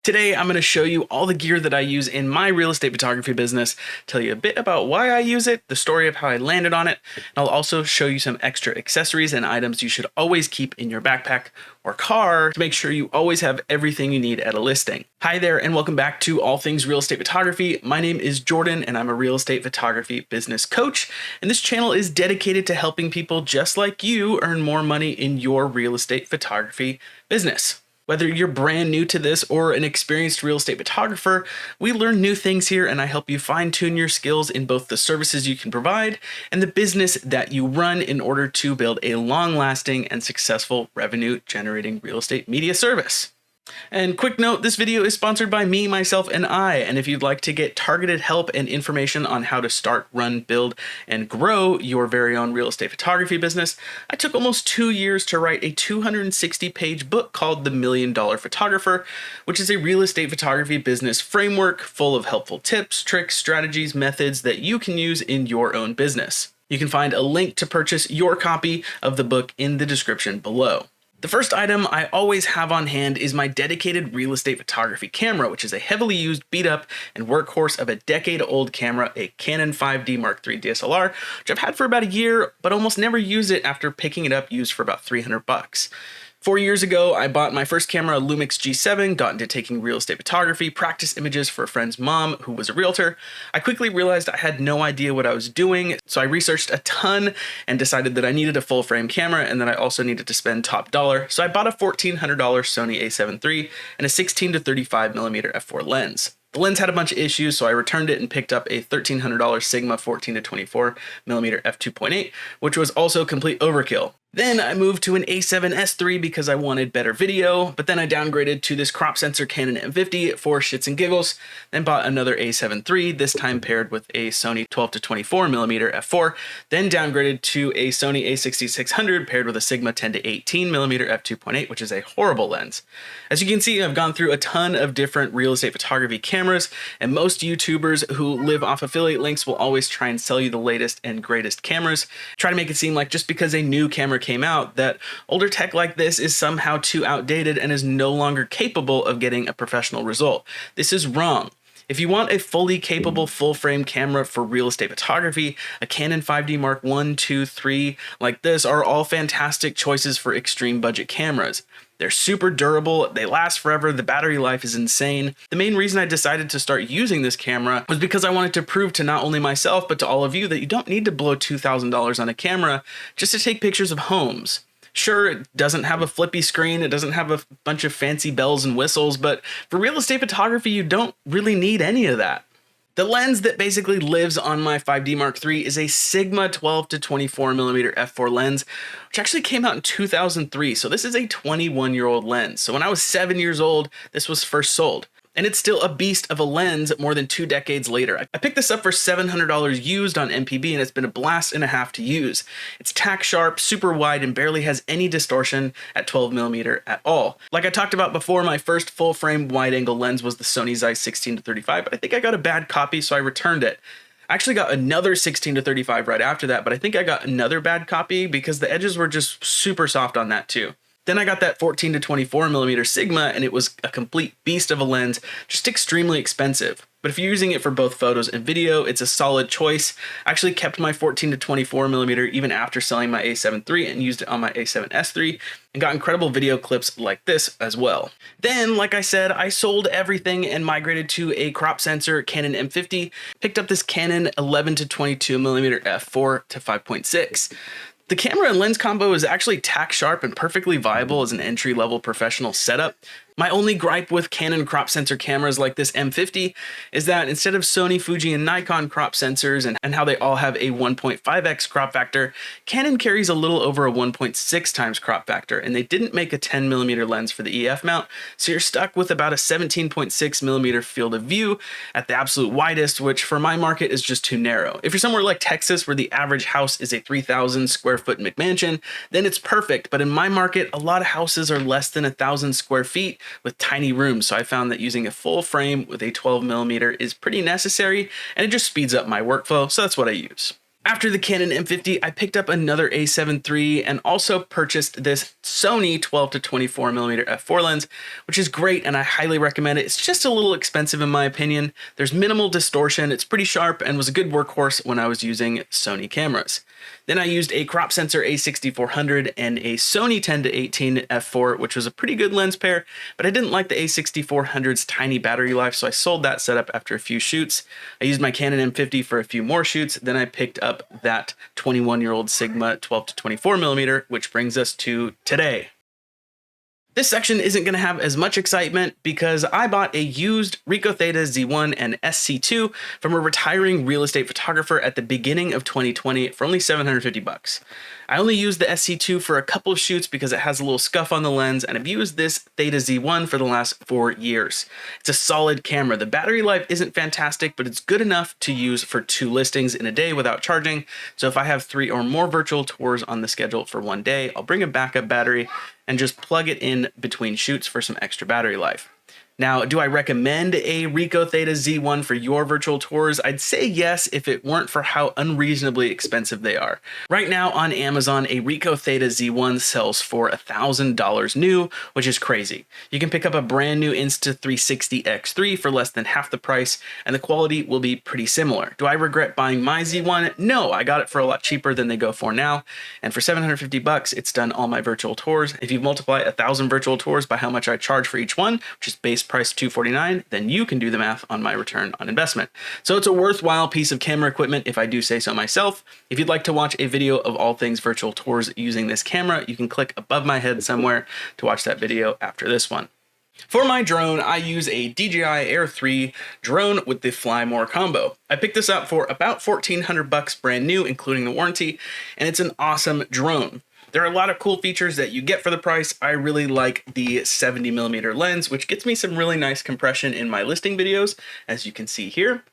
Today, I'm going to show you all the gear that I use in my real estate photography business, tell you a bit about why I use it, the story of how I landed on it, and I'll also show you some extra accessories and items you should always keep in your backpack or car to make sure you always have everything you need at a listing. Hi there, and welcome back to All Things Real Estate Photography. My name is Jordan, and I'm a real estate photography business coach, and this channel is dedicated to helping people just like you earn more money in your real estate photography business. Whether you're brand new to this or an experienced real estate photographer, we learn new things here and I help you fine-tune your skills in both the services you can provide and the business that you run in order to build a long-lasting and successful revenue-generating real estate media service. And quick note, this video is sponsored by me, myself, and I, and if you'd like to get targeted help and information on how to start, run, build, and grow your very own real estate photography business, I took almost 2 years to write a 260-page book called The $1 Million Photographer, which is a real estate photography business framework full of helpful tips, tricks, strategies, methods that you can use in your own business. You can find a link to purchase your copy of the book in the description below. The first item I always have on hand is my dedicated real estate photography camera, which is a heavily used, beat up, and workhorse of a decade-old camera, a Canon 5D Mark III DSLR, which I've had for about a year, but almost never use it after picking it up used for about $300. 4 years ago, I bought my first camera, a Lumix G7, got into taking real estate photography, practice images for a friend's mom who was a realtor. I quickly realized I had no idea what I was doing, so I researched a ton and decided that I needed a full frame camera and that I also needed to spend top dollar. So I bought a $1,400 Sony a7 III and a 16 to 35mm f4 lens. The lens had a bunch of issues, so I returned it and picked up a $1,300 Sigma 14 to 24mm f2.8, which was also complete overkill. Then I moved to an a7S III because I wanted better video, but then I downgraded to this crop sensor Canon M50 for shits and giggles, then bought another a7 III, this time paired with a Sony 12 to 24mm f4, then downgraded to a Sony a6600 paired with a Sigma 10 to 18mm f2.8, which is a horrible lens. As you can see, I've gone through a ton of different real estate photography cameras, and most YouTubers who live off affiliate links will always try and sell you the latest and greatest cameras, try to make it seem like just because a new camera came out that older tech like this is somehow too outdated and is no longer capable of getting a professional result. This is wrong. If you want a fully capable full-frame camera for real estate photography, a Canon 5D Mark I, II, III like this are all fantastic choices for extreme budget cameras. They're super durable, they last forever, the battery life is insane. The main reason I decided to start using this camera was because I wanted to prove to not only myself but to all of you that you don't need to blow $2,000 on a camera just to take pictures of homes. Sure, it doesn't have a flippy screen, it doesn't have a bunch of fancy bells and whistles, but for real estate photography you don't really need any of that. The lens that basically lives on my 5D Mark III is a Sigma 12 to 24mm f4 lens, which actually came out in 2003, so this is a 21-year-old lens. So when I was 7 years old, this was first sold. And it's still a beast of a lens more than 2 decades later. I picked this up for $700 used on MPB and it's been a blast and a half to use. It's tack sharp, super wide, and barely has any distortion at 12mm at all. Like I talked about before, my first full frame wide angle lens was the Sony Zeiss 16 to 35, but I think I got a bad copy so I returned it. I actually got another 16 to 35 right after that, but I think I got another bad copy because the edges were just super soft on that too. Then I got that 14 to 24mm Sigma and it was a complete beast of a lens, just extremely expensive. But if you're using it for both photos and video, it's a solid choice. I actually kept my 14 to 24mm even after selling my a7 III and used it on my a7S III and got incredible video clips like this as well. Then, like I said, I sold everything and migrated to a crop sensor Canon M50, picked up this Canon 11 to 22mm f4 to 5.6. The camera and lens combo is actually tack sharp and perfectly viable as an entry-level professional setup. My only gripe with Canon crop sensor cameras like this M50 is that instead of Sony, Fuji, and Nikon crop sensors and how they all have a 1.5x crop factor, Canon carries a little over a 1.6 times crop factor, and they didn't make a 10mm lens for the EF mount, so you're stuck with about a 17.6mm field of view at the absolute widest, which for my market is just too narrow. If you're somewhere like Texas where the average house is a 3,000 square foot McMansion, then it's perfect, but in my market, a lot of houses are less than 1,000 square feet, with tiny rooms, so I found that using a full frame with a 12mm is pretty necessary and it just speeds up my workflow, so that's what I use. After the Canon M50, I picked up another A7 III and also purchased this Sony 12 to 24mm f4 lens, which is great and I highly recommend it. It's just a little expensive in my opinion. There's minimal distortion, it's pretty sharp, and was a good workhorse when I was using Sony cameras. Then I used a crop sensor A6400 and a Sony 10 to 18 f4, which was a pretty good lens pair, but I didn't like the A6400's tiny battery life, so I sold that setup after a few shoots. I used my Canon M50 for a few more shoots, then I picked up that 21-year-old Sigma 12 to 24mm, which brings us to today. This section isn't going to have as much excitement because I bought a used Ricoh Theta Z1 and SC2 from a retiring real estate photographer at the beginning of 2020 for only $750. I only used the SC2 for a couple of shoots because it has a little scuff on the lens, and I've used this Theta Z1 for the last 4 years. It's a solid camera. The battery life isn't fantastic, but it's good enough to use for 2 listings in a day without charging. So if I have 3 or more virtual tours on the schedule for one day, I'll bring a backup battery and just plug it in between shoots for some extra battery life. Now, do I recommend a Ricoh Theta Z1 for your virtual tours? I'd say yes if it weren't for how unreasonably expensive they are. Right now on Amazon, a Ricoh Theta Z1 sells for $1,000 new, which is crazy. You can pick up a brand new Insta360 X3 for less than half the price, and the quality will be pretty similar. Do I regret buying my Z1? No, I got it for a lot cheaper than they go for now, and for $750, it's done all my virtual tours. If you multiply 1,000 virtual tours by how much I charge for each one, which is base price $249, then you can do the math on my return on investment. So it's a worthwhile piece of camera equipment if I do say so myself. If you'd like to watch a video of all things virtual tours using this camera, you can click above my head somewhere to watch that video after this one. For my drone, I use a DJI Air 3 drone with the Fly More combo. I picked this up for about $1,400 brand new, including the warranty, and it's an awesome drone. There are a lot of cool features that you get for the price. I really like the 70mm lens, which gets me some really nice compression in my listing videos, as you can see here.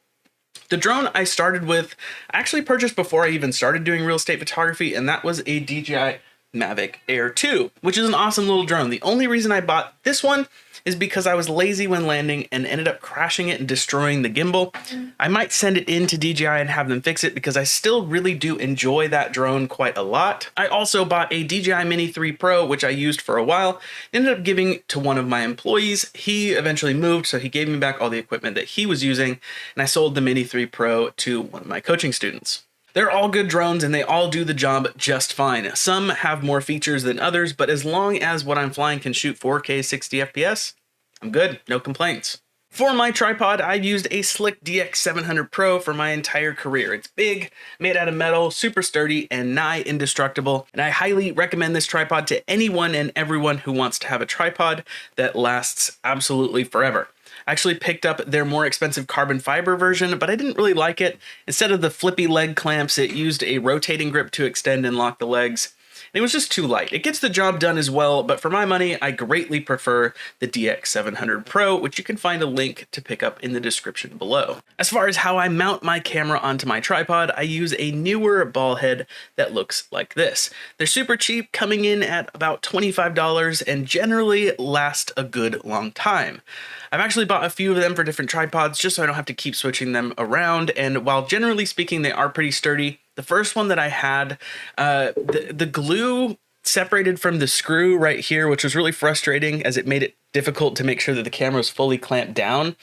The drone I started with, I actually purchased before I even started doing real estate photography, and that was a DJI Mavic Air 2, which is an awesome little drone. The only reason I bought this one is because I was lazy when landing and ended up crashing it and destroying the gimbal. I might send it in to DJI and have them fix it because I still really do enjoy that drone quite a lot. I also bought a DJI Mini 3 Pro, which I used for a while, ended up giving to one of my employees. He eventually moved, so he gave me back all the equipment that he was using, and I sold the Mini 3 Pro to one of my coaching students. They're all good drones and they all do the job just fine. Some have more features than others, but as long as what I'm flying can shoot 4K 60 FPS, I'm good, no complaints. For my tripod, I've used a Slik DX700 Pro for my entire career. It's big, made out of metal, super sturdy, and nigh indestructible, and I highly recommend this tripod to anyone and everyone who wants to have a tripod that lasts absolutely forever. I actually picked up their more expensive carbon fiber version, but I didn't really like it. Instead of the flippy leg clamps, it used a rotating grip to extend and lock the legs. And it was just too light. It gets the job done as well, but for my money, I greatly prefer the DX700 Pro, which you can find a link to pick up in the description below. As far as how I mount my camera onto my tripod, I use a newer ball head that looks like this. They're super cheap, coming in at about $25 and generally last a good long time. I've actually bought a few of them for different tripods just so I don't have to keep switching them around, and while generally speaking they are pretty sturdy, the first one that I had, the glue separated from the screw right here, which was really frustrating as it made it difficult to make sure that the camera was fully clamped down.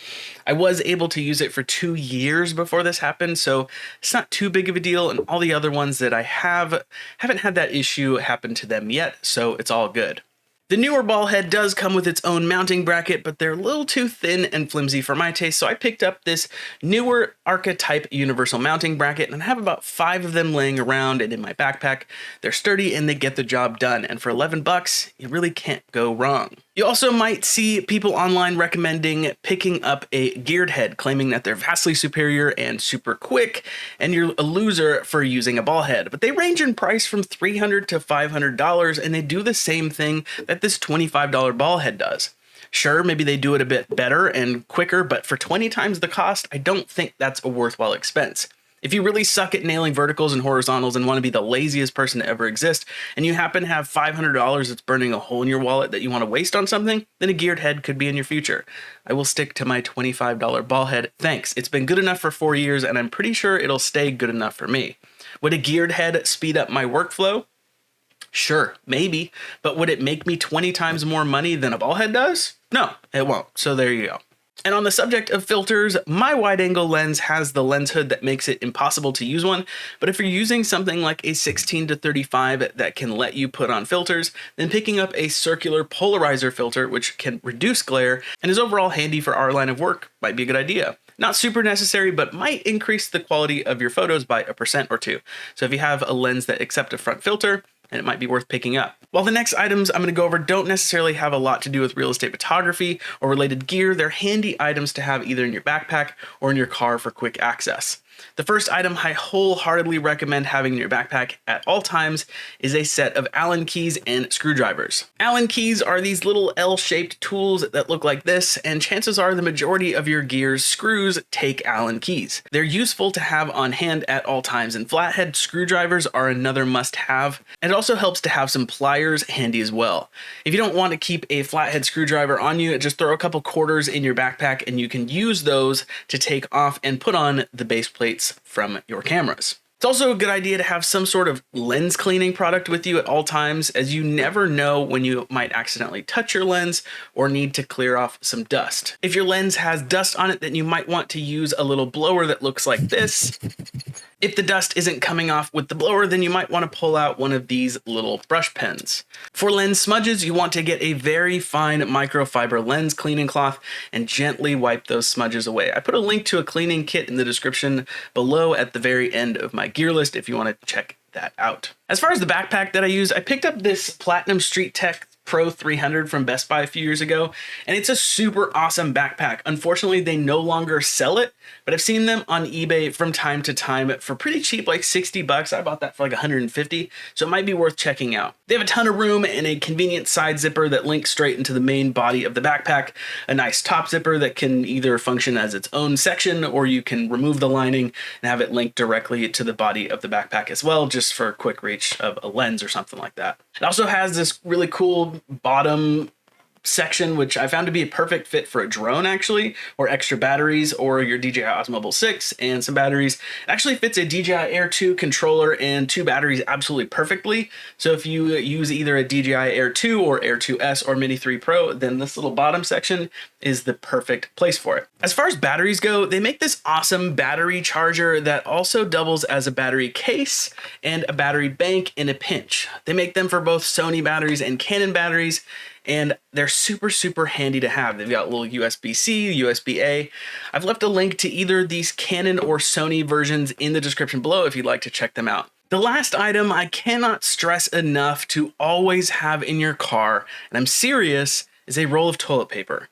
I was able to use it for 2 years before this happened, so it's not too big of a deal, and all the other ones that I haven't had that issue happen to them yet, so it's all good. The newer ball head does come with its own mounting bracket, but they're a little too thin and flimsy for my taste, so I picked up this newer Arca-type universal mounting bracket, and I have about 5 of them laying around and in my backpack. They're sturdy and they get the job done, and for $11, you really can't go wrong. You also might see people online recommending picking up a geared head, claiming that they're vastly superior and super quick, and you're a loser for using a ball head. But they range in price from $300 to $500, and they do the same thing that this $25 ball head does. Sure, maybe they do it a bit better and quicker, but for 20 times the cost, I don't think that's a worthwhile expense. If you really suck at nailing verticals and horizontals and want to be the laziest person to ever exist, and you happen to have $500 that's burning a hole in your wallet that you want to waste on something, then a geared head could be in your future. I will stick to my $25 ball head. Thanks. It's been good enough for 4 years, and I'm pretty sure it'll stay good enough for me. Would a geared head speed up my workflow? Sure, maybe, but would it make me 20 times more money than a ball head does? No, it won't. So there you go. And on the subject of filters, my wide-angle lens has the lens hood that makes it impossible to use one, but if you're using something like a 16-35 that can let you put on filters, then picking up a circular polarizer filter, which can reduce glare and is overall handy for our line of work, might be a good idea. Not super necessary, but might increase the quality of your photos by 1% or 2%. So if you have a lens that accepts a front filter, and it might be worth picking up. While the next items I'm going to go over don't necessarily have a lot to do with real estate photography or related gear, they're handy items to have either in your backpack or in your car for quick access. The first item I wholeheartedly recommend having in your backpack at all times is a set of Allen keys and screwdrivers. Allen keys are these little L-shaped tools that look like this, and chances are the majority of your gear's screws take Allen keys. They're useful to have on hand at all times, and flathead screwdrivers are another must-have. And it also helps to have some pliers handy as well. If you don't want to keep a flathead screwdriver on you, just throw a couple quarters in your backpack and you can use those to take off and put on the base plates from your cameras. It's also a good idea to have some sort of lens cleaning product with you at all times, as you never know when you might accidentally touch your lens or need to clear off some dust. If your lens has dust on it, then you might want to use a little blower that looks like this. If the dust isn't coming off with the blower, then you might want to pull out one of these little brush pens. For lens smudges, you want to get a very fine microfiber lens cleaning cloth and gently wipe those smudges away. I put a link to a cleaning kit in the description below at the very end of my gear list if you want to check that out. As far as the backpack that I use, I picked up this Platinum Street Tech Pro 300 from Best Buy a few years ago, and it's a super awesome backpack. Unfortunately, they no longer sell it, but I've seen them on eBay from time to time for pretty cheap, like 60 bucks. I bought that for like 150, so it might be worth checking out. They have a ton of room and a convenient side zipper that links straight into the main body of the backpack, a nice top zipper that can either function as its own section, or you can remove the lining and have it linked directly to the body of the backpack as well, just for quick reach of a lens or something like that. It also has this really cool bottom section, which I found to be a perfect fit for a drone actually, or extra batteries, or your DJI Osmo Mobile 6 and some batteries. It actually fits a DJI Air 2 controller and 2 batteries absolutely perfectly. So if you use either a DJI Air 2 or Air 2S or Mini 3 Pro, then this little bottom section is the perfect place for it. As far as batteries go, they make this awesome battery charger that also doubles as a battery case and a battery bank in a pinch. They make them for both Sony batteries and Canon batteries, and they're super, super handy to have. They've got a little USB-C, USB-A. I've left a link to either these Canon or Sony versions in the description below if you'd like to check them out. The last item I cannot stress enough to always have in your car, and I'm serious, is a roll of toilet paper.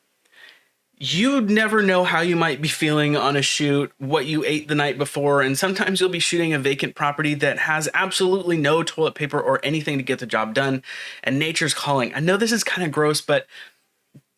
You'd never know how you might be feeling on a shoot, what you ate the night before, and sometimes you'll be shooting a vacant property that has absolutely no toilet paper or anything to get the job done, and nature's calling. I know this is kind of gross, but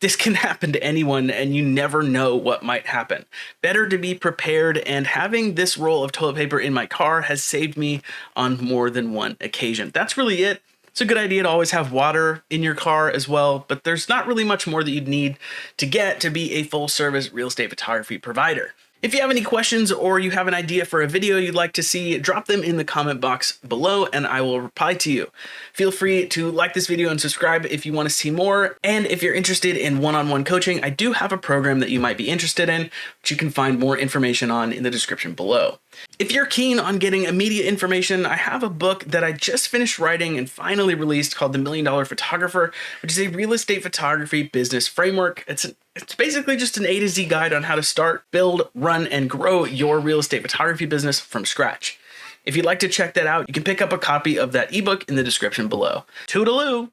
this can happen to anyone, and you never know what might happen. Better to be prepared, and having this roll of toilet paper in my car has saved me on more than one occasion. That's really it. It's a good idea to always have water in your car as well, but there's not really much more that you'd need to get to be a full-service real estate photography provider. If you have any questions or you have an idea for a video you'd like to see, drop them in the comment box below and I will reply to you. Feel free to like this video and subscribe if you want to see more. And if you're interested in one-on-one coaching, I do have a program that you might be interested in, which you can find more information on in the description below. If you're keen on getting immediate information, I have a book that I just finished writing and finally released called The $1 Million Photographer, which is a real estate photography business framework. It's basically just an A to Z guide on how to start, build, run, and grow your real estate photography business from scratch. If you'd like to check that out, you can pick up a copy of that ebook in the description below. Toodaloo!